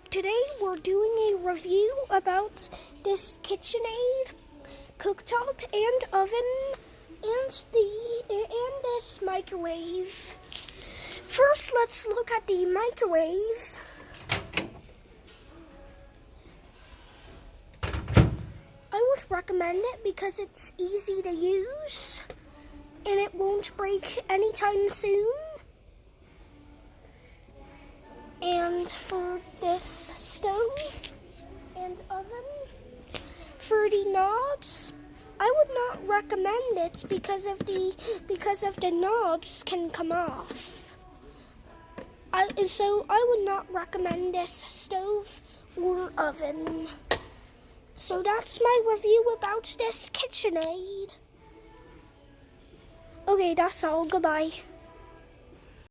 Today we're doing a review about this KitchenAid cooktop and oven and this microwave. First, let's look at the microwave. I would recommend it because it's easy to use and it won't break anytime soon. And for this stove and oven, for the knobs, I would not recommend it because of the knobs can come off. So I would not recommend this stove or oven. So that's my review about this KitchenAid. Okay, that's all. Goodbye.